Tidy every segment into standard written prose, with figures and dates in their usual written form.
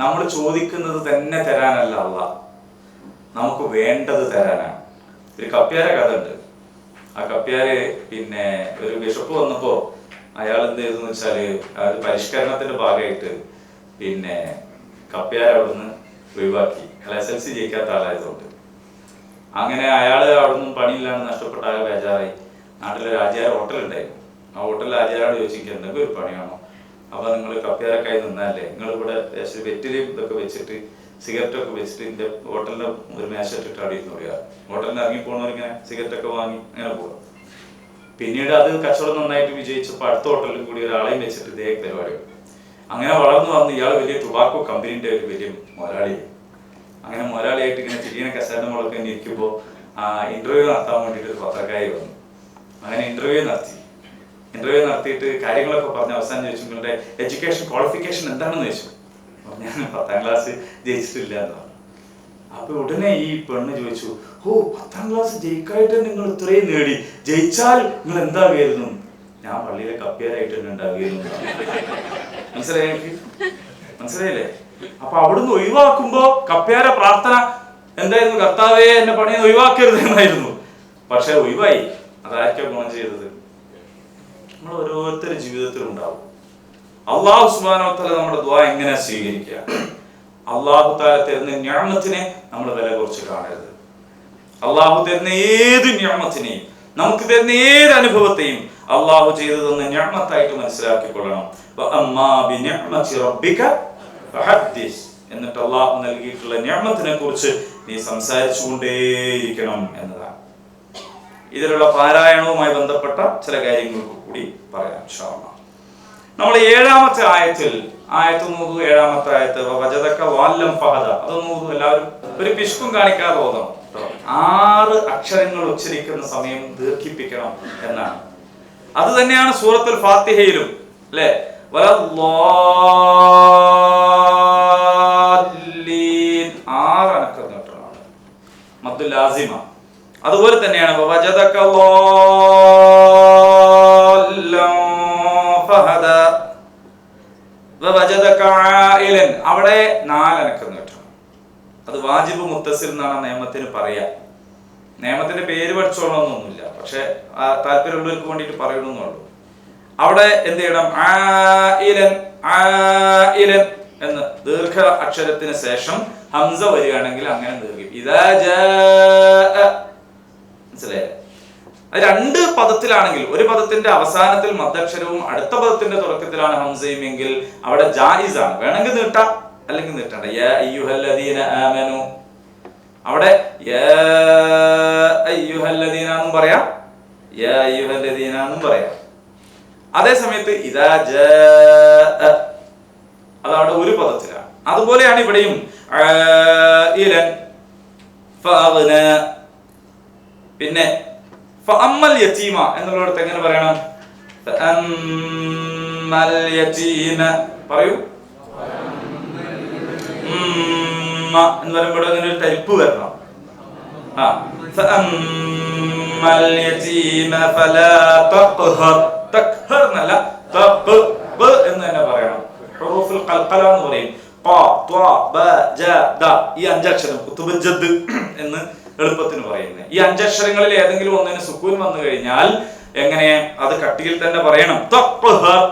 നമ്മൾ ചോദിക്കുന്നത് തന്നെ തരാനല്ല അള്ളാഹ്, നമുക്ക് വേണ്ടത് തരാനാണ്. ഒരു കപ്പ്യാര കഥ ഉണ്ട്. ആ കപ്പ്യാര് ഒരു ബിഷപ്പ് വന്നപ്പോ അയാൾ എന്ത് ചെയ്തെന്ന് വെച്ചാല് അത് പരിഷ്കരണത്തിന്റെ ഭാഗമായിട്ട് കപ്പ്യാർ അവിടുന്ന് ഒഴിവാക്കി. SLC ജയിക്കാത്ത ആളായതുകൊണ്ട്. അങ്ങനെ അയാള് അവിടുന്ന് പണിയില്ലാണ്ട് നഷ്ടപ്പെട്ട ആകെ ബേജാറായി. നാട്ടിലൊരു ആചാര ഹോട്ടലുണ്ടായിരുന്നു. ആ ഹോട്ടലിൽ ആചാരോട് ചോദിച്ചിരിക്കുക എന്തെങ്കിലും ഒരു പണിയാണോ? അപ്പൊ നിങ്ങൾ കപ്പ്യാരൊക്കെ നിന്നല്ലേ, നിങ്ങൾ ഇവിടെ വെറ്റിലും ഇതൊക്കെ വെച്ചിട്ട് സിഗരറ്റൊക്കെ വെച്ചിട്ട് ഇതിന്റെ ഹോട്ടലിന്റെ ഒരു മേശിട്ടിട്ട് അവിടെ ഇരുന്ന് പറയാ. ഹോട്ടലിൽ ഇറങ്ങി പോകണവരിങ്ങനെ സിഗരറ്റൊക്കെ വാങ്ങി അങ്ങനെ പോകാം. പിന്നീട് അത് കച്ചവടം നന്നായിട്ട് വിജയിച്ചപ്പോൾ അടുത്ത ഹോട്ടലിൽ കൂടി ഒരാളെയും വെച്ചിട്ട് ഇതേ പരിപാടി. അങ്ങനെ വളർന്നു വന്ന് ഇയാൾ വലിയ ടുബാക്കോ കമ്പനീന്റെ ഒരു വലിയ മുതലാളി. അങ്ങനെ മുതലാളിയായിട്ട് ഇങ്ങനെ തിരിയണ കസേര മുളൊക്കെ ഇരിക്കുമ്പോൾ ഇന്റർവ്യൂ നടത്താൻ വേണ്ടിയിട്ട് ഒരു പത്രക്കാരി വന്നു. അങ്ങനെ ഇന്റർവ്യൂ നടത്തിയിട്ട് കാര്യങ്ങളൊക്കെ പറഞ്ഞ് അവസാനം ചോദിച്ചു നിങ്ങളുടെ എഡ്യൂക്കേഷൻ ക്വാളിഫിക്കേഷൻ എന്താണെന്ന് ചോദിച്ചു. ഞാൻ 10ാം ക്ലാസ് ജയിച്ചിട്ടില്ല എന്ന് പറഞ്ഞു. അപ്പൊ ഉടനെ ഈ പെണ്ണ് ചോദിച്ചു, ഓ 10ാം ക്ലാസ് ജയിക്കായിട്ട് നിങ്ങൾ ഇത്രയും നേടി, ജയിച്ചാൽ നിങ്ങൾ എന്താകുമായിരുന്നു? ഞാൻ പള്ളിയിലെ കപ്പ്യാരായിട്ട് തന്നെ ഉണ്ടാകുമായിരുന്നു. മനസ്സിലായില്ലേ? അപ്പൊ അവിടുന്ന് ഒഴിവാക്കുമ്പോ കപ്പ്യാര പ്രാർത്ഥന എന്തായിരുന്നു? കർത്താവേ എന്നെ പണിയെ ഒഴിവാക്കരുത് എന്നായിരുന്നു. പക്ഷെ ഒഴിവായി. അതായിരിക്കും ഗുണം ചെയ്തത്. നമ്മൾ ഓരോരുത്തരുടെ ജീവിതത്തിലും ഉണ്ടാവും. അല്ലാഹു സുബ്ഹാനഹു വ തആല നമ്മുടെ ദുആ എങ്ങനെ സ്വീകരിക്കുക? അല്ലാഹു തആല തരുന്ന നിഅമത്തിനെ നമ്മൾ വില കുറച്ച് കാണരുത്. അല്ലാഹു തരുന്ന ഏത് നിഅമത്തിനെയും, നമുക്ക് തരുന്ന ഏത് അനുഭവത്തെയും അല്ലാഹു ചെയ്തു തന്ന നിഅമത്തായിട്ട് മനസ്സിലാക്കിക്കൊള്ളണം. വഅമ്മാ ബിനിഅമതി റബ്ബിക ഫഹദ്ദിസ്. എന്നിട്ട് അല്ലാഹു നൽകിയിട്ടുള്ള നിഅമത്തിനെ കുറിച്ച് നീ സംസാരിച്ചുകൊണ്ടേയിരിക്കണം എന്നതാണ്. ഇതിലുള്ള പാരായണവുമായി ബന്ധപ്പെട്ട ചില കാര്യങ്ങൾക്ക് കൂടി പറയാം ഇൻഷാ അല്ലാഹ്. നമ്മൾ 7ാമത്തെ ആയത്തിൽ, ആയത്ത് 7ാമത്തെ ആയത്ത് വജദക വല്ലം ഫഹദ, അതൊന്നും എല്ലാവരും ഒരു പിശുക്കും കാണിക്കാതെ ഓതണം. 6 അക്ഷരങ്ങൾ ഉച്ചരിക്കുന്ന സമയം ദീർഘിപ്പിക്കണം എന്നാണ്. അത് തന്നെയാണ് സൂറത്തുൽ ഫാത്തിഹയിലും അല്ലെ, 6 അനക്കം നീട്ടണം, മദ്ദുൽ ലാസിമ. അതുപോലെ തന്നെയാണ് വജദക ഫഹദ വവജദക ആയിലൻ, അവിടെ 4 അനക്കം നീട്ടണം. അത് വാജിബ് മുത്തസിൽ എന്നാണ് നിയമത്തിന് പറയാ. നിയമത്തിന്റെ പേര് പഠിച്ചോളണമെന്നൊന്നുമില്ല, പക്ഷെ താല്പര്യമുള്ളവർക്ക് വേണ്ടിയിട്ട് പറയണമെന്നുള്ളൂ. അവിടെ എന്ത് ചെയ്യണം? ആയിലൻ ആയിലൻ എന്ന് ദീർഘ അക്ഷരത്തിന് ശേഷം ഹംസ വരികയാണെങ്കിൽ അങ്ങനെ ദീർഘിപ്പിക്കും. ഇദാ ജാഅ, മനസ്സിലായേ? അത് 2 പദത്തിലാണെങ്കിൽ, ഒരു പദത്തിന്റെ അവസാനത്തിൽ മദ്ദക്ഷരവും അടുത്ത പദത്തിന്റെ തുടക്കത്തിലാണ് ഹംസയും എങ്കിൽ അവിടെ ജായിസ് ആണ്. വേണമെങ്കിൽ നീട്ടാം, അല്ലെങ്കിൽ നീട്ടണ്ട. യാ അയ്യുഹല്ലദീന ആമനു, അവിടെ യാ അയ്യുഹല്ലദീന എന്നും പറയാം, യാ അയ്യുഹല്ലദീന എന്നും പറയാം. അതേ സമയത്ത് ഇദാ ജാഅ അതവിടെ ഒരു പദത്തിലാണ്. അതുപോലെയാണ് ഇവിടെയും ആയിലൻ ഫഅഗ്ന. പിന്നെ ഫഅമ്മൽ യതീമ എന്നുള്ളടത്ത് എങ്ങനെ പറയണം? ഫഅമ്മൽ യതീമ പറയൂ. എന്ന് പറയുമ്പോൾ അങ്ങനെ ഒരു ടൈപ്പ് വരണം. ഫഅമ്മൽ യതീമ ഫലാ തഖ്ഹർ, തഖ്ഹർ എന്നല്ല തഖ് എന്ന് തന്നെ പറയണം. ഹുറൂഫുൽ ഖൽഖല എന്ന് പറയും. ഖ ത്വ ബ ജ ദ, ഈ 5 അക്ഷരം കുതുബജദ് എന്ന് എളുപ്പത്തിന് പറയുന്നത്. ഈ 5 അക്ഷരങ്ങളിൽ ഏതെങ്കിലും ഒന്നിന് സുക്കൂൻ വന്നു കഴിഞ്ഞാൽ എങ്ങനെ അത് കട്ടിയിൽ തന്നെ പറയണം. തഖ്ഹർ.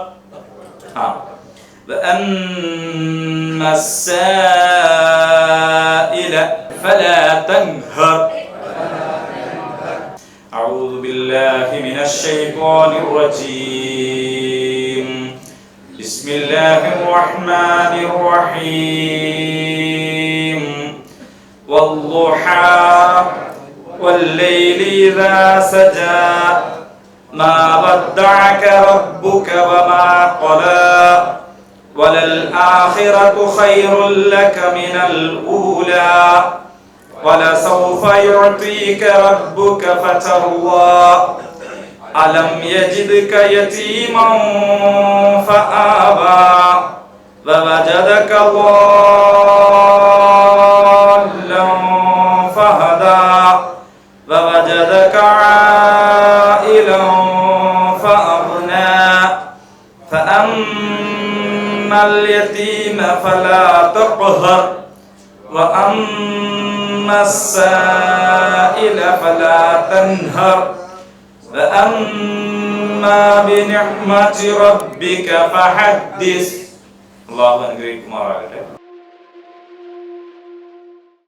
السائل فلا تنهر. أعوذ بالله من الشيطان الرجيم. بسم الله الرحمن الرحيم. والضحى والليل إذا سجى ما ودعك ربك وما قلى وللآخرة خير لك من الأولى ولسوف يعطيك ربك فترضى ألم يجدك يتيما فآوى ووجدك ضالا فهدى ووجدك عائلا فأغنى فأما اليتيم فلا تقهر وأما السائل فلا تنهر وأما بنعمة ربك فحدث. അല്ലാഹു അനുഗ്രഹിക്കുമാറാകട്ടെ.